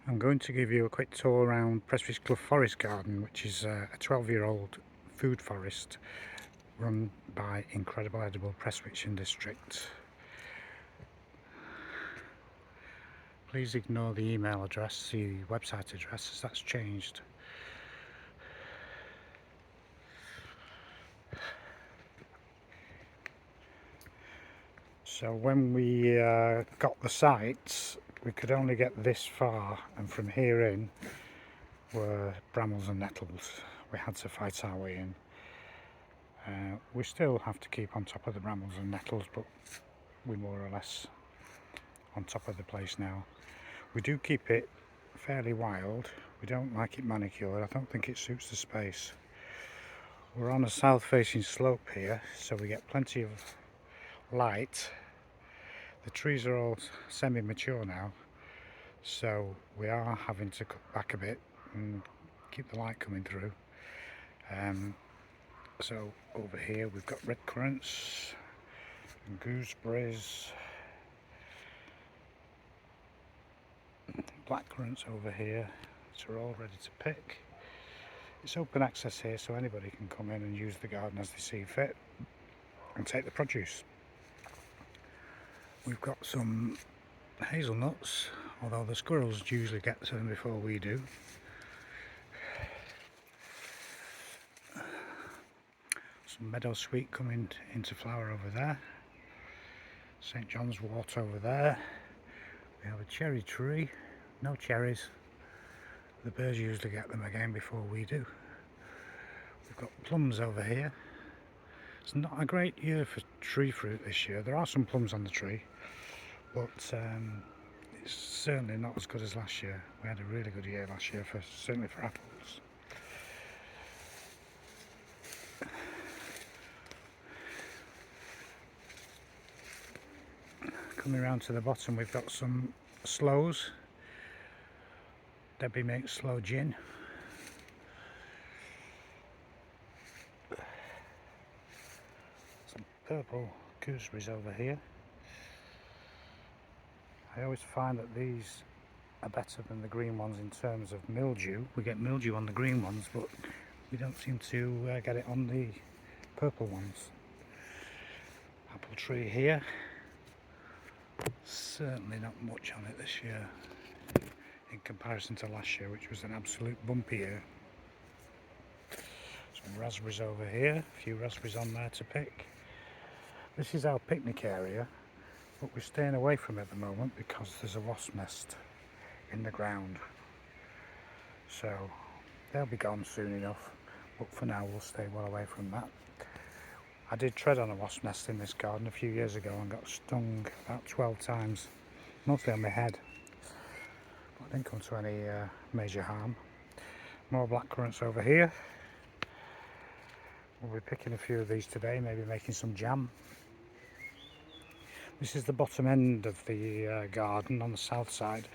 I'm going to give you a quick tour around Prestwich Clough Forest Garden, which is a 12-year-old food forest run by Incredible Edible Prestwich District. Please ignore the email address, the website address, as that's changed. So when we got the sites, we could only get this far, and from here in were brambles and nettles. We had to fight our way in. We still have to keep on top of the brambles and nettles, but we're more or less on top of the place now. We do keep it fairly wild. We don't like it manicured. I don't think it suits the space. We're on a south facing slope here, so we get plenty of light. The trees are all semi-mature now, so we are having to cut back a bit and keep the light coming through. So over here we've got red currants and gooseberries, black currants over here, which are all ready to pick. It's open access here, so anybody can come in and use the garden as they see fit and take the produce. We've got some hazelnuts, although the squirrels usually get to them before we do. Some meadow sweet coming into flower over there. St John's wort over there. We have a cherry tree, no cherries. The birds usually get them again before we do. We've got plums over here. It's not a great year for tree fruit this year. There are some plums on the tree, but it's certainly not as good as last year. We had a really good year last year, certainly for apples. Coming around to the bottom, we've got some sloes. Debbie makes sloe gin. Some purple gooseberries over here. I always find that these are better than the green ones in terms of mildew. We get mildew on the green ones, but we don't seem to get it on the purple ones. Apple tree here. Certainly not much on it this year in comparison to last year, which was an absolute bumpy year. Some raspberries over here, a few raspberries on there to pick. This is our picnic area, but we're staying away from it at the moment because there's a wasp nest in the ground. So they'll be gone soon enough, but for now we'll stay well away from that. I did tread on a wasp nest in this garden a few years ago and got stung about 12 times, mostly on my head, but I didn't come to any major harm. More black currants over here. We'll be picking a few of these today, maybe making some jam. This is the bottom end of the garden on the south side,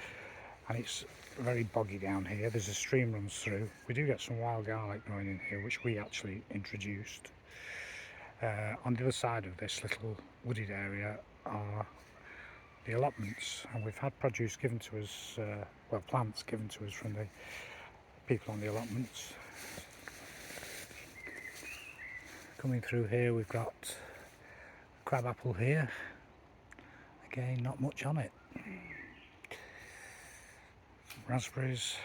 and it's very boggy down here. There's a stream runs through. We do get some wild garlic growing in here, which we actually introduced. On the other side of this little wooded area are the allotments, and we've had produce given to us, plants given to us from the people on the allotments. Coming through here we've got crab apple here. Again, not much on it. Some raspberries.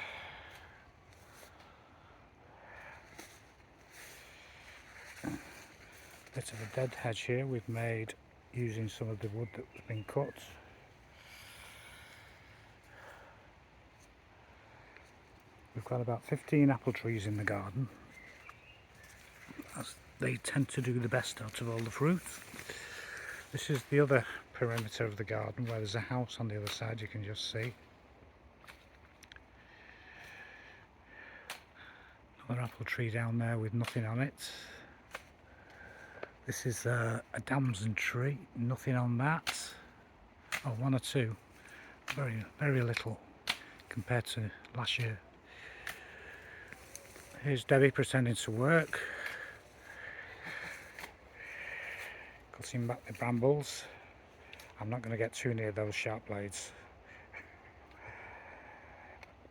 Bit of a dead hedge here we've made using some of the wood that was being cut. We've got about 15 apple trees in the garden, as they tend to do the best out of all the fruit. This is the other perimeter of the garden where there's a house on the other side, you can just see. Another apple tree down there with nothing on it. This is a damson tree, nothing on that. Oh, one or two, very little compared to last year. Here's Debbie pretending to work, cutting back the brambles. I'm not going to get too near those sharp blades.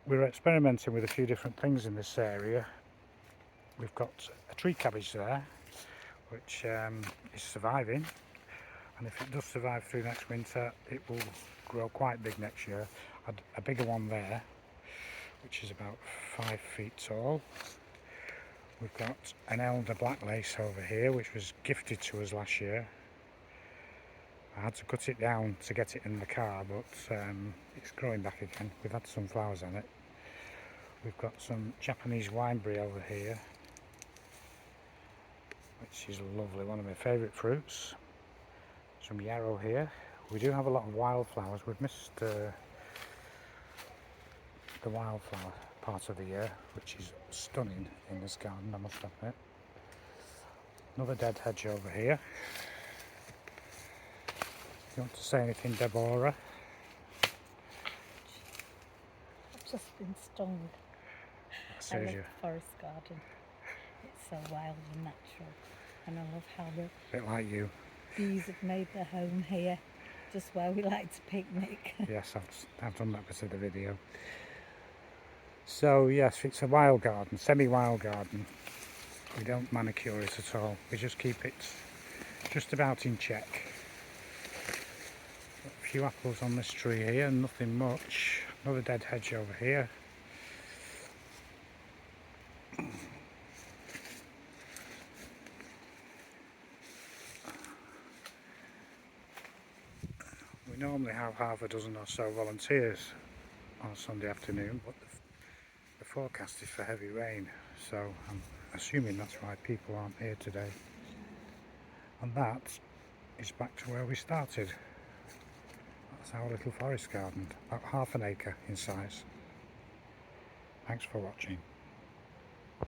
we're experimenting with a few different things in this area. We've got a tree cabbage there, which is surviving, and if it does survive through next winter, it will grow quite big next year. A bigger one there, which is about 5 feet tall. We've got an elder black lace over here, which was gifted to us last year. I had to cut it down to get it in the car, but it's growing back again. We've had some flowers on it. We've got some Japanese wineberry over here, which is lovely, one of my favourite fruits. Some yarrow here. We do have a lot of wildflowers. We've missed the wildflower part of the year, which is stunning in this garden, I must admit. Another dead hedge over here. Do you want to say anything, Deborah? I've just been stung. I love the forest garden. It's so wild and natural, and I love how the bit like you. bees have made their home here, just where we like to picnic. Yes, I've done that bit of the video. So yes, it's a wild garden, semi-wild garden. We don't manicure it at all. We just keep it just about in check. A few apples on this tree here, nothing much. Another dead hedge over here. We normally have half a dozen or so volunteers on Sunday afternoon, but the forecast is for heavy rain, so I'm assuming that's why people aren't here today. And that is back to where we started. That's our little forest garden, about 1/2 acre in size. Thanks for watching.